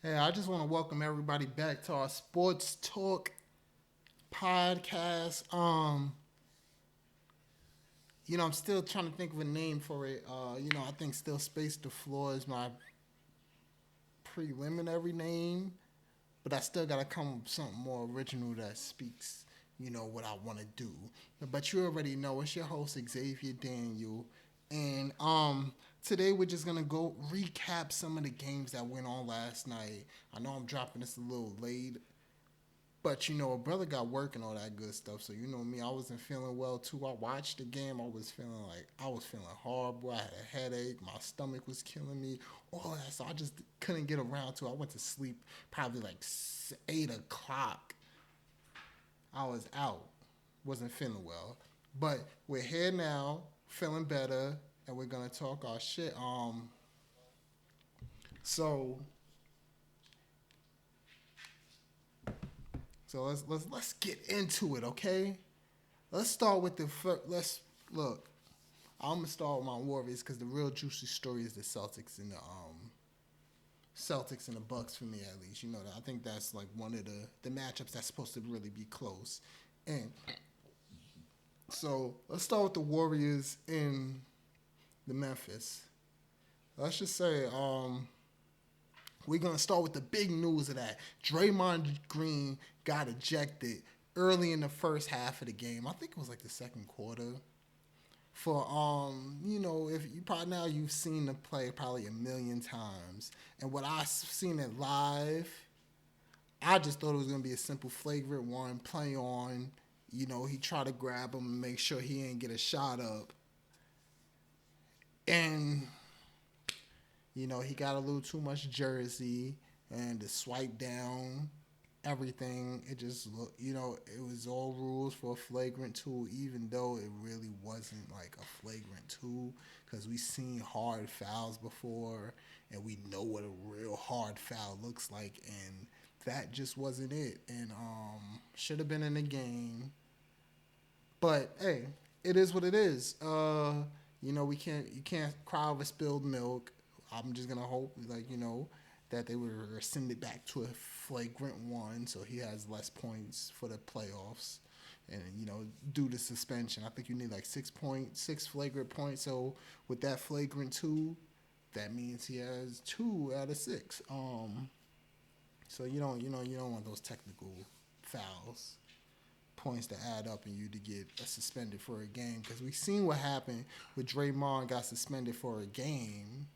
Hey, I just want to welcome everybody back to our sports talk podcast. I'm still trying to think of a name for it. I think still Space the Floor is my preliminary name, but I still gotta come up with something more original that speaks, what I want to do. But you already know it's your host Xavier Daniel, and today we're just gonna go recap some of the games that went on last night. I know I'm dropping this a little late, but a brother got work and all that good stuff. So you know me, I wasn't feeling well too. I watched the game. I was feeling horrible. I had a headache. My stomach was killing me. All that. So I just couldn't get around to it. I went to sleep probably like 8 o'clock. I was out. Wasn't feeling well. But we're here now, feeling better, and we're gonna talk our shit. So let's get into it, okay? Let's start with the first. Let's look. I'm gonna start with my Warriors because the real juicy story is the Celtics and the Bucks for me at least. I think that's like one of the matchups that's supposed to really be close. And so let's start with the Warriors in the Memphis. Let's just say we're gonna start with the big news of that. Draymond Green got ejected early in the first half of the game. I think it was like the second quarter. For if you probably now you've seen the play probably a million times, and what I seen it live, I just thought it was gonna be a simple flagrant one play on. He tried to grab him and make sure he didn't get a shot up, and he got a little too much jersey and the swipe down everything. It just looked, it was all rules for a flagrant two, even though it really wasn't like a flagrant two, because we seen hard fouls before, and we know what a real hard foul looks like, and that just wasn't it, and should have been in the game. But hey, it is what it is. We can't you can't cry over spilled milk. I'm just gonna hope that they would rescind it back to a flagrant one, so he has less points for the playoffs. And due to suspension, I think you need like 6 points, 6 flagrant points. So with that flagrant two, that means he has 2 out of 6. So you don't want those technical fouls points to add up and you to get suspended for a game, because we seen what happened with Draymond got suspended for a game,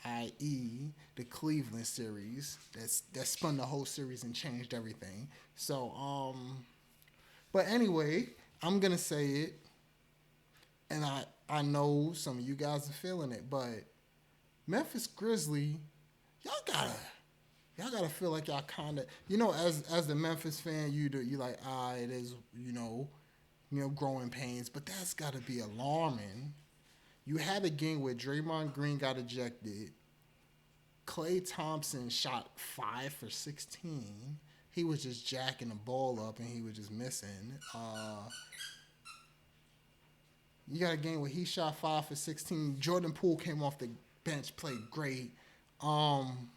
i.e., the Cleveland series. That spun the whole series and changed everything. So, but anyway, I'm gonna say it, and I know some of you guys are feeling it, but Memphis Grizzly, y'all gotta y'all gotta feel like y'all kind of as the Memphis fan, you like it is growing pains, but that's gotta be alarming. You had a game where Draymond Green got ejected. Clay Thompson shot 5 for 16. He was just jacking the ball up and he was just missing. You got a game where he shot 5 for 16. Jordan Poole came off the bench, played great. Um,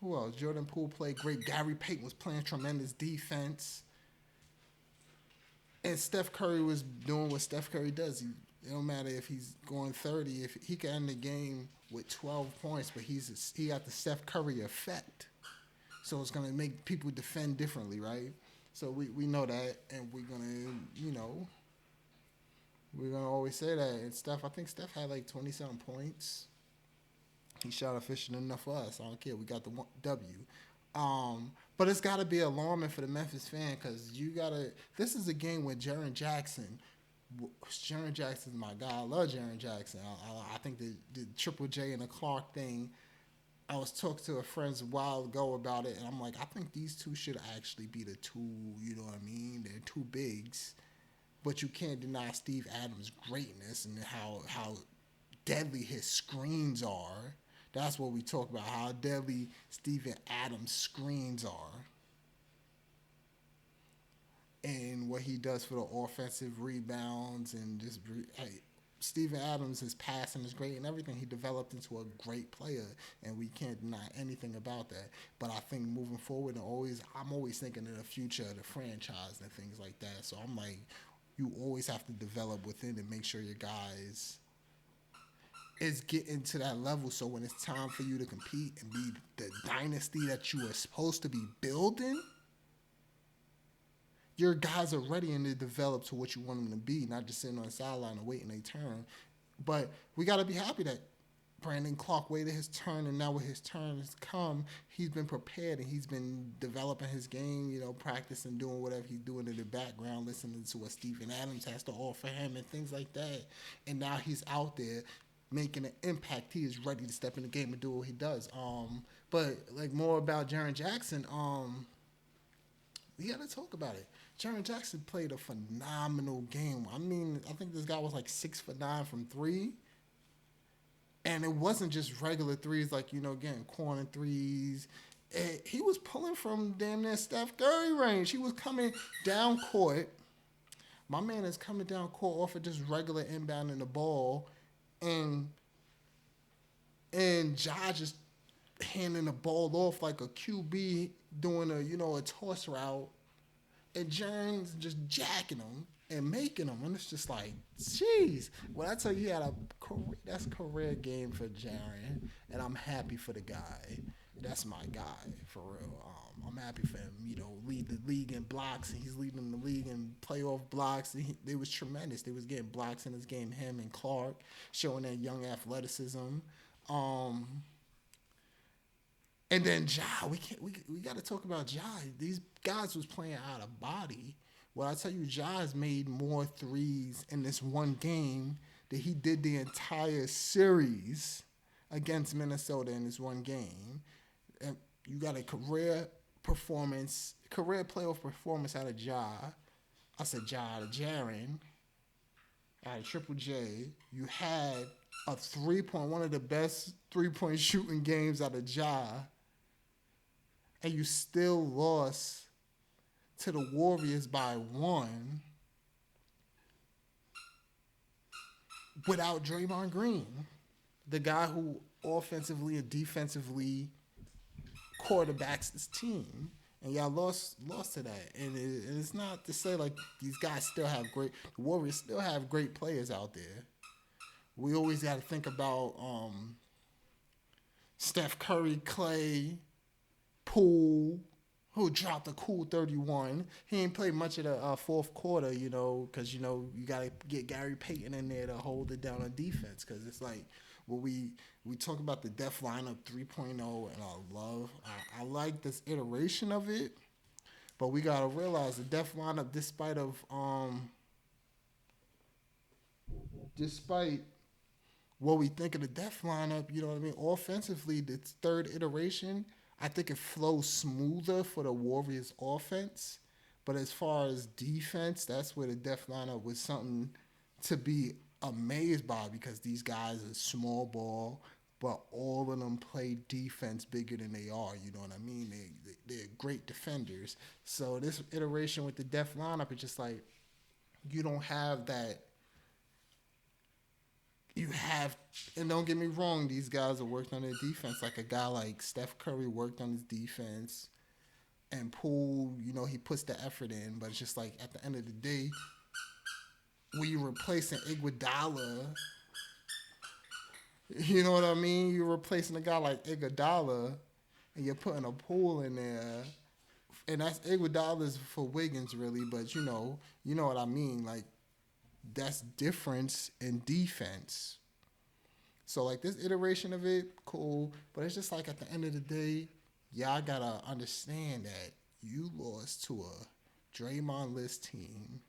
who else? Jordan Poole played great. Gary Payton was playing tremendous defense. And Steph Curry was doing what Steph Curry does. It don't matter if he's going 30. If he can end the game with 12 points, but he got the Steph Curry effect. So it's gonna make people defend differently, right? So we know that, and we're gonna always say that. And Steph, I think Steph had like 27 points. He shot efficient enough for us. I don't care. We got the W. But it's got to be alarming for the Memphis fan, because you gotta. This is a game with Jaren Jackson. Jaren Jackson's my guy. I love Jaren Jackson. I think the Triple J and the Clark thing. I was talking to a friend a while ago about it, and I'm like, I think these two should actually be the two. You know what I mean? They're two bigs, but you can't deny Steve Adams' greatness and how deadly his screens are. That's what we talk about, how deadly Steven Adams' screens are, and what he does for the offensive rebounds and just hey, Steven Adams, his passing is great and everything. He developed into a great player, and we can't deny anything about that. But I think moving forward, I'm always thinking of the future of the franchise and things like that. So I'm like, you always have to develop within and make sure your guys is getting to that level. So when it's time for you to compete and be the dynasty that you are supposed to be building, your guys are ready and they develop to what you want them to be, not just sitting on the sideline and waiting their turn. But we got to be happy that Brandon Clark waited his turn, and now when his turn has come, he's been prepared and he's been developing his game, practicing, doing whatever he's doing in the background, listening to what Steven Adams has to offer him and things like that. And now he's out there making an impact. He is ready to step in the game and do what he does. But like more about Jaren Jackson, we got to talk about it. Jaren Jackson played a phenomenal game. I mean, I think this guy was like 6 for 9 from three. And it wasn't just regular threes, like, getting corner threes. He was pulling from damn near Steph Curry range. He was coming down court. My man is coming down court off of just regular inbounding the ball. And Ja just handing the ball off like a QB doing a toss route. And Jaren's just jacking them and making them. And it's just like, jeez. When I tell you he had that's a career game for Jaren. And I'm happy for the guy. That's my guy, for real. I'm happy for him, lead the league in blocks. And he's leading the league in playoff blocks. They was tremendous. They was getting blocks in this game, him and Clark, showing that young athleticism. And then Ja, we got to talk about Ja. These guys was playing out of body. Well, I tell you, Ja has made more threes in this one game than he did the entire series against Minnesota in this one game. And you got a career playoff performance out of Ja. I said Ja out of Jaren, out of Triple J. You had a 3-point, one of the best 3-point shooting games out of Ja. And you still lost to the Warriors by 1 without Draymond Green, the guy who offensively and defensively quarterbacks this team. And y'all lost to that. And it's not to say like these guys still have the Warriors still have great players out there. We always got to think about Steph Curry, Clay, Poole, who dropped a cool 31. He ain't played much of the fourth quarter, because, you got to get Gary Payton in there to hold it down on defense. Because it's like, we talk about the Def Lineup 3.0, and I like this iteration of it. But we got to realize the Def Lineup, despite what we think of the Def Lineup, you know what I mean? Offensively, the third iteration, I think it flows smoother for the Warriors offense. But as far as defense, that's where the Def Lineup was something to be amazed by, because these guys are small ball, but all of them play defense bigger than they are. You know what I mean? They're great defenders. So this iteration with the Def Lineup, it's just like you don't have that. You have, and don't get me wrong, these guys are working on their defense. Like a guy like Steph Curry worked on his defense, and Poole, he puts the effort in. But it's just like at the end of the day, when you're replacing Iguodala, you know what I mean? You're replacing a guy like Iguodala, and you're putting a Poole in there, and that's Iguodala's for Wiggins, really. But you know what I mean? Like, that's difference in defense. So like this iteration of it, cool. But it's just like at the end of the day, y'all gotta understand that you lost to a Draymond-less team.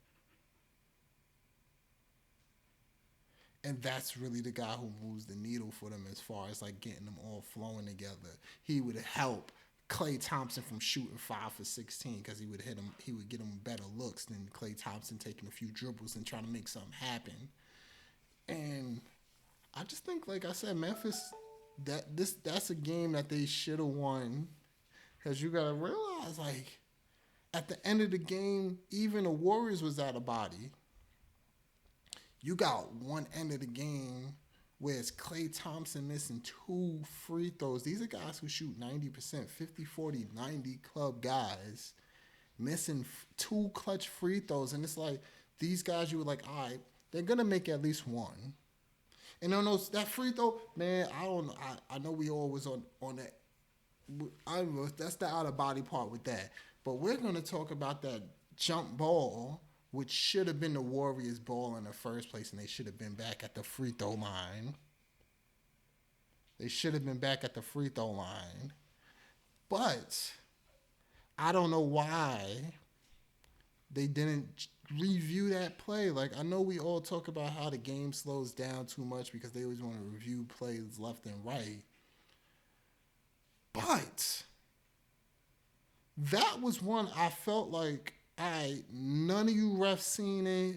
And that's really the guy who moves the needle for them as far as like getting them all flowing together. He would help Klay Thompson from shooting 5 for 16 because he would hit him. He would get him better looks than Klay Thompson taking a few dribbles and trying to make something happen. And I just think, like I said, Memphis, that's a game that they should have won, because you gotta realize, like, at the end of the game, even the Warriors was out of body. You got one end of the game where it's Klay Thompson missing two free throws. These are guys who shoot 90%, 50, 40, 90 club guys missing two clutch free throws. And it's like, these guys, you were like, all right, they're going to make at least one. And on those, that free throw, man, I don't know. I know we all was on that. That's the out of body part with that. But we're going to talk about that jump ball, which should have been the Warriors' ball in the first place, and they should have been back at the free throw line. They should have been back at the free throw line. But I don't know why they didn't review that play. Like, I know we all talk about how the game slows down too much because they always want to review plays left and right. But that was one I felt like, none of you refs seen it,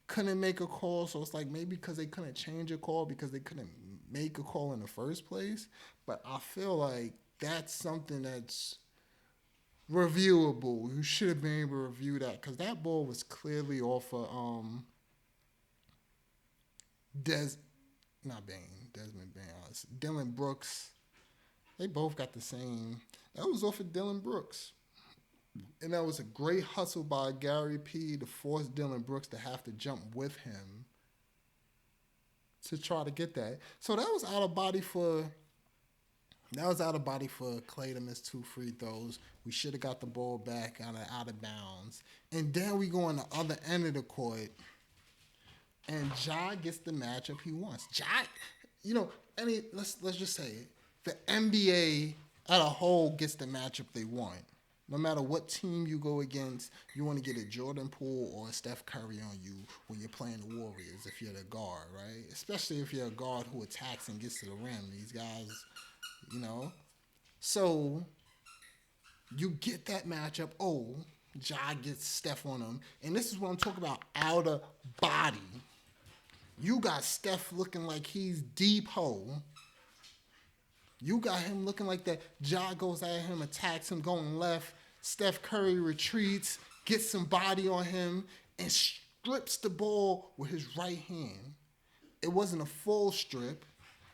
couldn't make a call. So it's like maybe because they couldn't change a call because they couldn't make a call in the first place. But I feel like that's something that's reviewable. You should have been able to review that because that ball was clearly off of Desmond Bain, Dylan Brooks. They both got the same. That was off of Dylan Brooks. And that was a great hustle by Gary P. to force Dylan Brooks to have to jump with him to try to get that. So that was out of body for Klay to miss two free throws. We should have got the ball back out of bounds. And then we go on the other end of the court, and Ja gets the matchup he wants. Ja, let's just say it. The NBA as a whole gets the matchup they want. No matter what team you go against, you want to get a Jordan Poole or a Steph Curry on you when you're playing the Warriors if you're the guard, right? Especially if you're a guard who attacks and gets to the rim. These guys, So you get that matchup. Oh, Ja gets Steph on him. And this is what I'm talking about, out of body. You got Steph looking like he's deep hole. You got him looking like that. Ja goes at him, attacks him, going left. Steph Curry retreats, gets some body on him, and strips the ball with his right hand. It wasn't a full strip.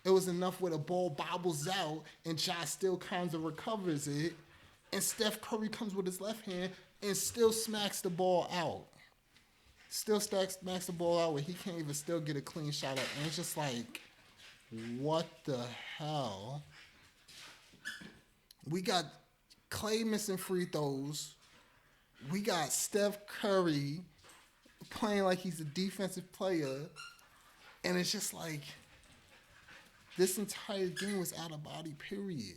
It was enough where the ball bobbles out, and Ja still kind of recovers it. And Steph Curry comes with his left hand and still smacks the ball out. Smacks the ball out where he can't even still get a clean shot at. And it's just like, what the hell? We got Klay missing free throws. We got Steph Curry playing like he's a defensive player. And it's just like, this entire game was out of body, period.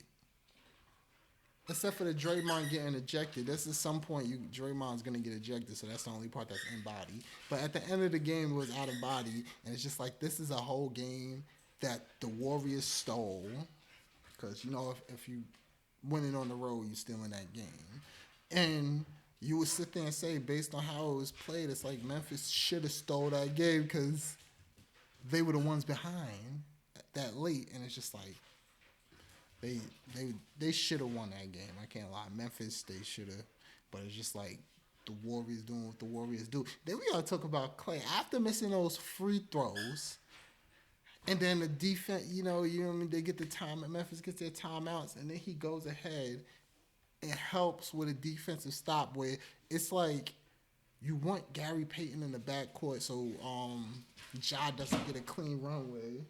Except for the Draymond getting ejected. This is some point Draymond's going to get ejected, so that's the only part that's in body. But at the end of the game, it was out of body. And it's just like, this is a whole game that the Warriors stole. Because, if you winning on the road, you still in that game. And you would sit there and say, based on how it was played, it's like Memphis should have stole that game because they were the ones behind that late. And it's just like, they should have won that game. I can't lie. Memphis, they should have. But it's just like the Warriors doing what the Warriors do. Then we got to talk about Klay. After missing those free throws, and then the defense, they get the time. Memphis gets their timeouts, and then he goes ahead and helps with a defensive stop where it's like you want Gary Payton in the backcourt so Ja doesn't get a clean runway.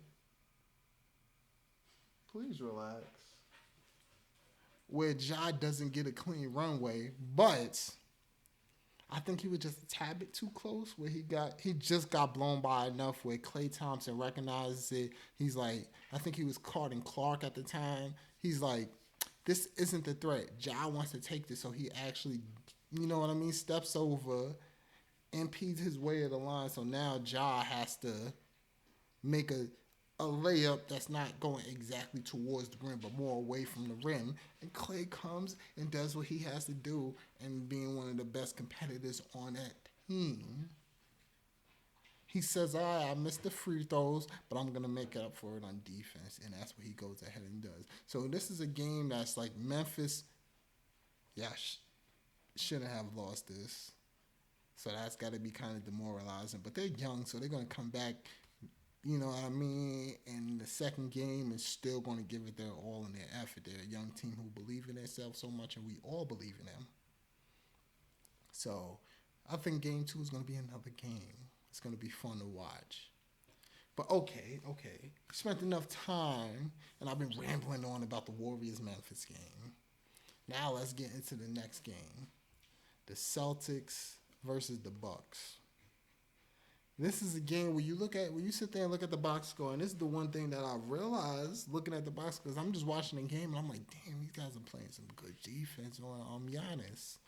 Please relax. Where Ja doesn't get a clean runway, but I think he was just a tad bit too close where he just got blown by enough where Klay Thompson recognizes it. He's like, I think he was Carden Clark at the time. He's like, this isn't the threat. Ja wants to take this, so he actually, steps over, impedes his way of the line. So now Ja has to make a layup that's not going exactly towards the rim, but more away from the rim. And Klay comes and does what he has to do, and being one of the best competitors on that team, he says, all right, I missed the free throws, but I'm going to make up for it on defense. And that's what he goes ahead and does. So this is a game that's like Memphis, shouldn't have lost this. So that's got to be kind of demoralizing. But they're young, so they're going to come back. You know what I mean? And the second game is still going to give it their all in their effort. They're a young team who believe in themselves so much, and we all believe in them. So I think game two is going to be another game. It's going to be fun to watch. But okay. Spent enough time, and I've been rambling on about the Warriors Memphis game. Now let's get into the next game, the Celtics versus the Bucks. This is a game where when you sit there and look at the box score, and this is the one thing that I realized looking at the box score, because I'm just watching the game and I'm like, damn, these guys are playing some good defense on Giannis.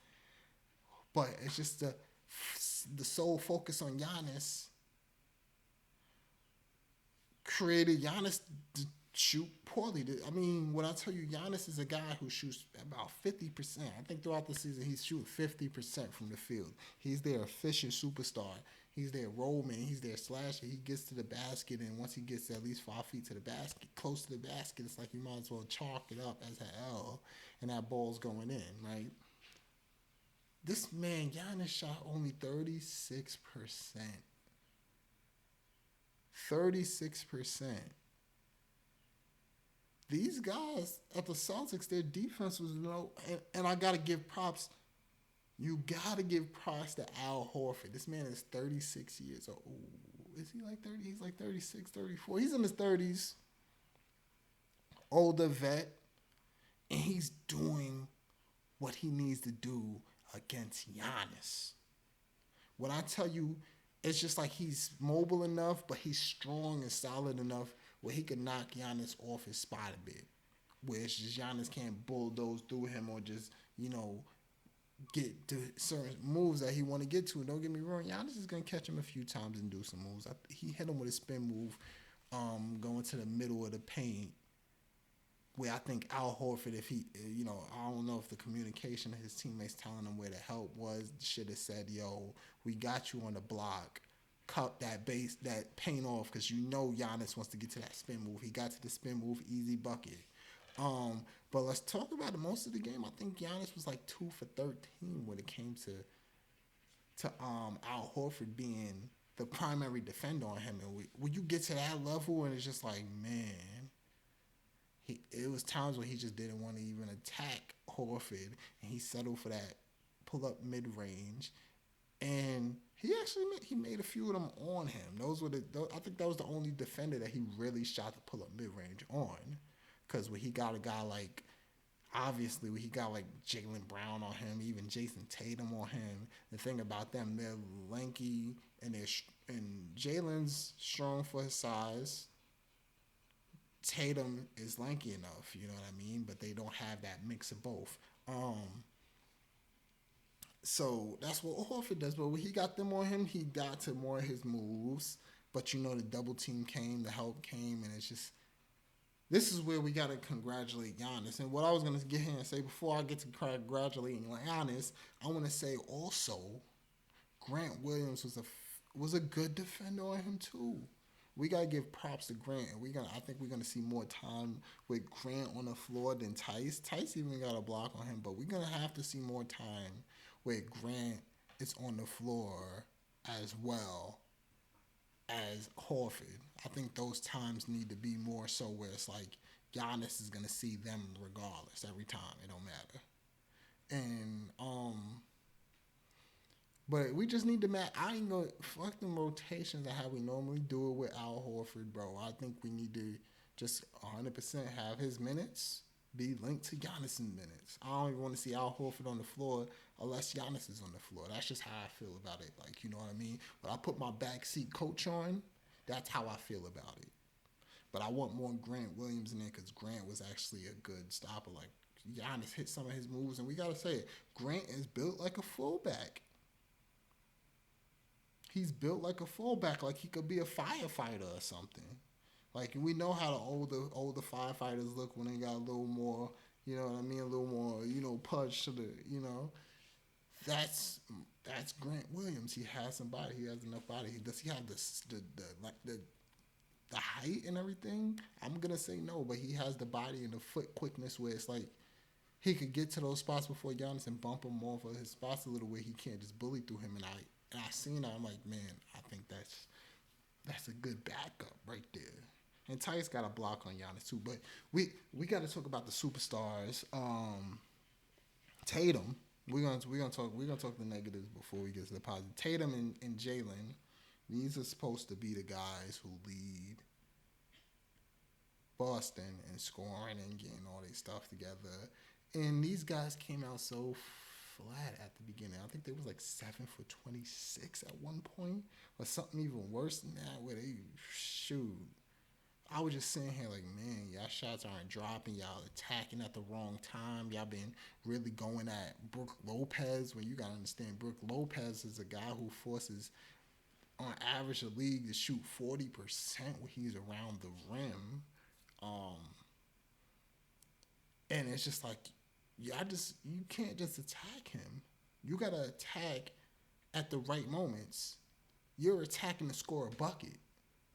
But it's just the sole focus on Giannis created Giannis to shoot poorly. I mean, when I tell you Giannis is a guy who shoots about 50%, I think throughout the season he's shooting 50% from the field. He's their efficient superstar. He's their roll man. He's their slasher. He gets to the basket, and once he gets at least 5 feet to the basket, close to the basket, it's like you might as well chalk it up as an L, and that ball's going in, right? This man, Giannis, shot only 36%. 36%. These guys at the Celtics, their defense was and I gotta give props. You gotta give props to Al Horford. This man is 36 years old. Is he like 30? He's like 36, 34. He's in his 30s. Older vet. And he's doing what he needs to do against Giannis. When I tell you, it's just like he's mobile enough, but he's strong and solid enough where he can knock Giannis off his spot a bit. Where it's just Giannis can't bulldoze through him or just, get to certain moves that he want to get to. And don't get me wrong, Giannis is going to catch him a few times and do some moves. He hit him with a spin move going to the middle of the paint where I think Al Horford, if he, I don't know if the communication of his teammates telling him where the help was, should have said, yo, we got you on the block. Cut that paint off because Giannis wants to get to that spin move. He got to the spin move, easy bucket. But let's talk about it. Most of the game, I think Giannis was like 2 for 13 when it came to Al Horford being the primary defender on him. And when you get to that level, and it's just like, man, it was times where he just didn't want to even attack Horford, and he settled for that pull up mid range. And he made a few of them on him. I think that was the only defender that he really shot the pull up mid range on. Because when he got a guy like, obviously, when he got like Jaylen Brown on him, even Jason Tatum on him, the thing about them, they're lanky and Jaylen's strong for his size. Tatum is lanky enough, you know what I mean? But they don't have that mix of both. So that's what Horford does. But when he got them on him, he got to more of his moves. But the double team came, the help came, and it's just, this is where we got to congratulate Giannis. And what I was going to get here and say before I get to congratulating Giannis, I want to say also Grant Williams was a good defender on him too. We gotta give props to Grant, and I think we're gonna see more time with Grant on the floor than Tice. Tice even got a block on him, but we're gonna have to see more time where Grant is on the floor as well as Horford. I think those times need to be more so where it's like Giannis is gonna see them regardless every time. It don't matter. And but we just need to match. I ain't gonna fuck them rotations and how we normally do it with Al Horford, bro. I think we need to just 100% have his minutes be linked to Giannis' minutes. I don't even want to see Al Horford on the floor unless Giannis is on the floor. That's just how I feel about it. Like, you know what I mean? When I put my backseat coach on, that's how I feel about it. But I want more Grant Williams in there because Grant was actually a good stopper. Like, Giannis hit some of his moves, and we got to say it. Grant is built like a fullback. He's built like a fullback, like he could be a firefighter or something. Like, we know how the older firefighters look when they got a little more, you know what I mean, a little more, punch to the, That's Grant Williams. He has some body. He has enough body. Does he have the height and everything? I'm gonna say no, but he has the body and the foot quickness where it's like he could get to those spots before Giannis and bump him off of his spots a little where he can't just bully through him. And And I seen that, I'm like, man, I think that's a good backup right there. And Tice got a block on Giannis too. But we got to talk about the superstars. Tatum. We're gonna talk the negatives before we get to the positive. Tatum and Jalen. These are supposed to be the guys who lead Boston and scoring and getting all their stuff together. And these guys came out so flat at the beginning. I think they was like 7 for 26 at one point, or something even worse than that, where they shoot. I was just sitting here like, man, y'all shots aren't dropping. Y'all attacking at the wrong time. Y'all been really going at Brooke Lopez when you gotta understand Brooke Lopez is a guy who forces on average the league to shoot 40% when he's around the rim. Um, and it's just like you can't just attack him. You gotta attack at the right moments. You're attacking to score a bucket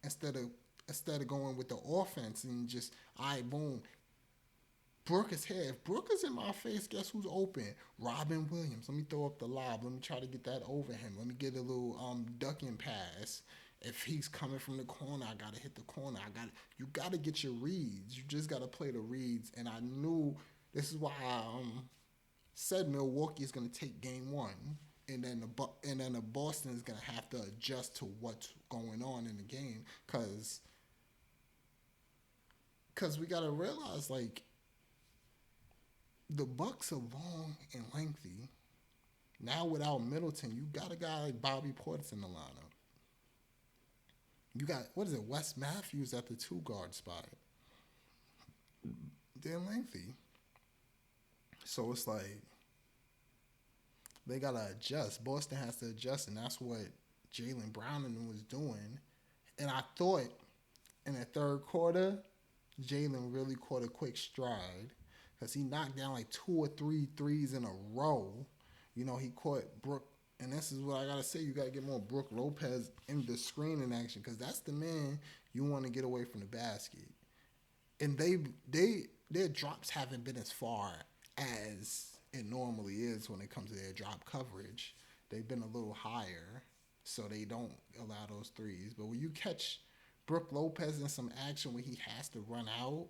instead of instead of going with the offense and just all right, boom. Brooke is here. If Brooke is in my face, guess who's open? Robin Williams. Let me throw up the lob. Let me try to get that over him. Let me get a little ducking pass. If he's coming from the corner, I gotta hit the corner. You gotta get your reads. You just gotta play the reads. And I knew this is why I said Milwaukee is gonna take game one. And then the Boston is gonna have to adjust to what's going on in the game, cause we gotta realize like the Bucks are long and lengthy. Now without Middleton, you got a guy like Bobby Portis in the lineup. You got what is it, Wes Matthews at the two guard spot. They're lengthy, so it's like they gotta adjust. Boston has to adjust, and that's what Jalen Brown and them was doing. And I thought in the third quarter, Jalen really caught a quick stride because he knocked down like two or three threes in a row. He caught Brooke, and this is what I gotta say. You gotta get more Brooke Lopez in the screening action because that's the man you want to get away from the basket. And their drops haven't been as far as it normally is when it comes to their drop coverage. They've been a little higher, so they don't allow those threes. But when you catch Brooke Lopez in some action where he has to run out,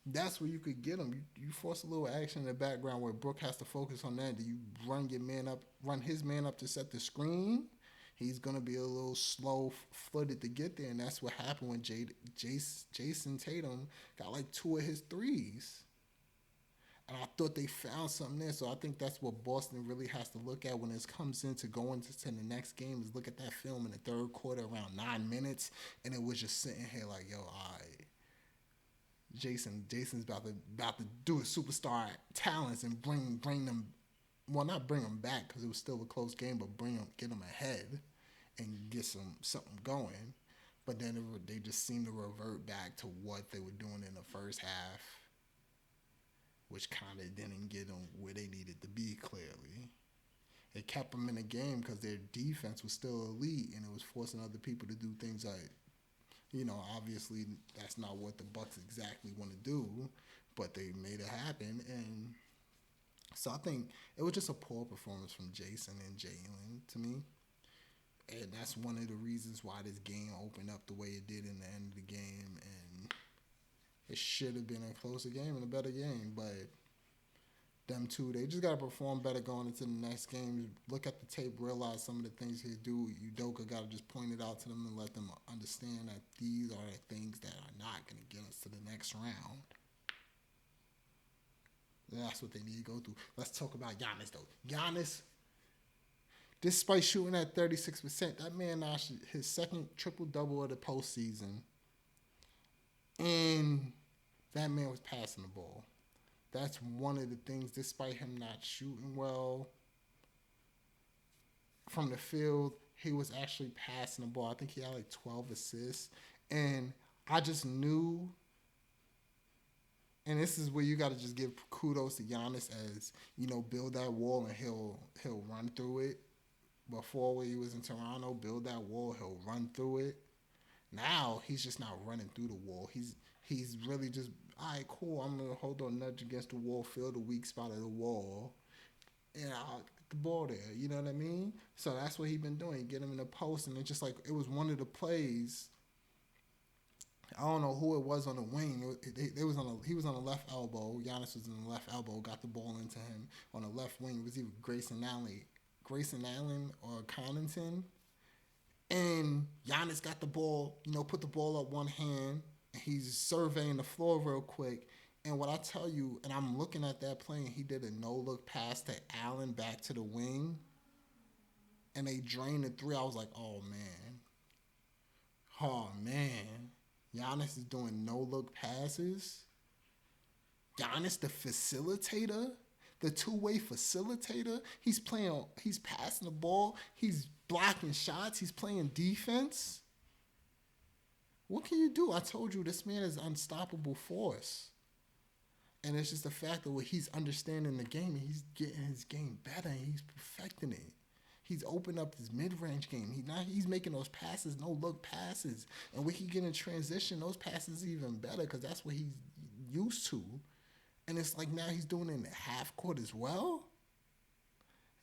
that's where you could get him. You force a little action in the background where Brooke has to focus on that. Do you run his man up to set the screen? He's gonna be a little slow footed to get there, and that's what happened when Jason Tatum got like two of his threes. And I thought they found something there. So I think that's what Boston really has to look at when it comes into going to the next game is look at that film in the third quarter around 9 minutes. And it was just sitting here like, yo, all right. Jason's about to do his superstar talents and bring them, well, not bring them back because it was still a close game, but get them ahead and get something going. But then they just seemed to revert back to what they were doing in the first half, which kind of didn't get them where they needed to be, clearly. It kept them in the game because their defense was still elite, and it was forcing other people to do things like, obviously that's not what the Bucks exactly want to do, but they made it happen. And so I think it was just a poor performance from Jason and Jalen to me. And that's one of the reasons why this game opened up the way it did in the end of the game. And it should have been a closer game and a better game, but them two, they just gotta perform better going into the next game. Look at the tape, realize some of the things he do. Udoka gotta just point it out to them and let them understand that these are the things that are not gonna get us to the next round. That's what they need to go through. Let's talk about Giannis though. Giannis, despite shooting at 36%, that man notched his second triple double of the postseason. And that man was passing the ball. That's one of the things, despite him not shooting well from the field, he was actually passing the ball. I think he had like 12 assists. And I just knew, and this is where you got to just give kudos to Giannis as, build that wall and he'll run through it. Before when he was in Toronto, build that wall, he'll run through it. Now he's just not running through the wall. He's really just, all right, cool. I'm gonna hold on, nudge against the wall, feel the weak spot of the wall, and I'll the ball there. You know what I mean? So that's what he been doing. Get him in the post, and it's just like it was one of the plays. I don't know who it was on the wing. It was on he was on the left elbow. Giannis was on the left elbow. Got the ball into him on the left wing. It was either Grayson Allen or Connaughton. And Giannis got the ball. Put the ball up one hand, and he's surveying the floor real quick. And what I tell you, and I'm looking at that play, and he did a no look pass to Allen back to the wing, and they drained the three. I was like, oh man, Giannis is doing no look passes. Giannis, the facilitator, the two-way facilitator. He's passing the ball. He's blocking shots. He's playing defense. What can you do? I told you this man is unstoppable force. And it's just the fact that he's understanding the game, and he's getting his game better, and he's perfecting it. He's opened up his mid-range game. He's making those passes, no look passes. And when he get in transition, those passes even better because that's what he's used to. And it's like now he's doing it in the half court as well.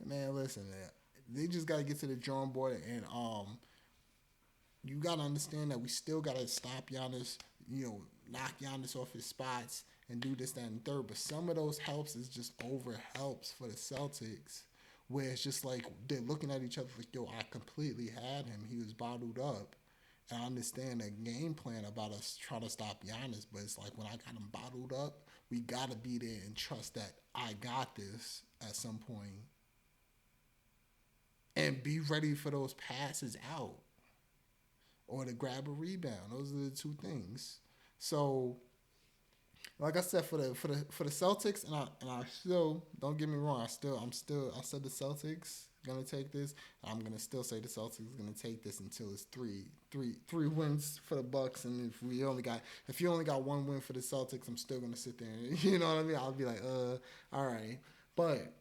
Man, listen, man, they just got to get to the drawing board, and you got to understand that we still got to stop Giannis, knock Giannis off his spots and do this, that, and third. But some of those helps is just over helps for the Celtics, where it's just like they're looking at each other like, yo, I completely had him. He was bottled up. And I understand the game plan about us trying to stop Giannis, but it's like when I got him bottled up, we got to be there and trust that I got this at some point. And be ready for those passes out or to grab a rebound. Those are the two things. So, like I said, for the Celtics, and I still, don't get me wrong, I said the Celtics gonna take this. I'm gonna still say the Celtics gonna take this until it's three wins for the Bucks. And if you only got one win for the Celtics, I'm still gonna sit there. You know what I mean? I'll be like, all right, but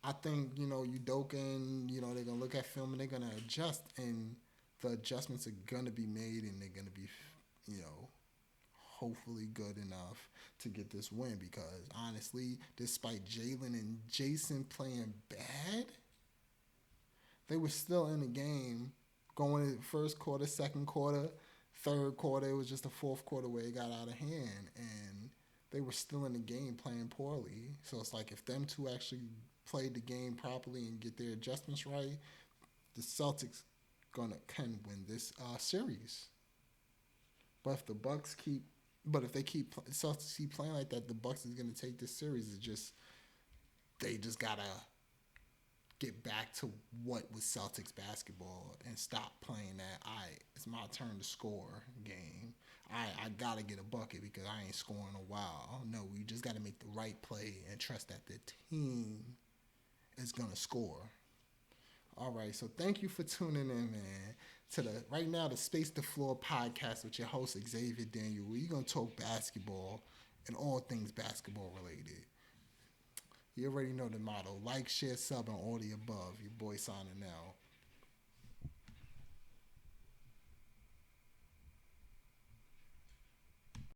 I think Udoka and they're gonna look at film and they're gonna adjust, and the adjustments are gonna be made, and they're gonna be hopefully good enough to get this win because honestly, despite Jalen and Jason playing bad, they were still in the game going in the first quarter, second quarter, third quarter. It was just the fourth quarter where it got out of hand, and they were still in the game playing poorly. So it's like if them two actually played the game properly and get their adjustments right, the Celtics can win this series. But if the Bucks keep Celtics keep playing like that, the Bucks is gonna take this series. They just gotta get back to what was Celtics basketball and stop playing that it's my turn to score game. I gotta get a bucket because I ain't scoring in a while. No, we just gotta make the right play and trust that the team is gonna score. All right, so thank you for tuning in, man, to the Space the Floor podcast with your host Xavier Daniel. We're gonna talk basketball and all things basketball related. You already know the motto: like, share, sub, and all the above. Your boy signing out.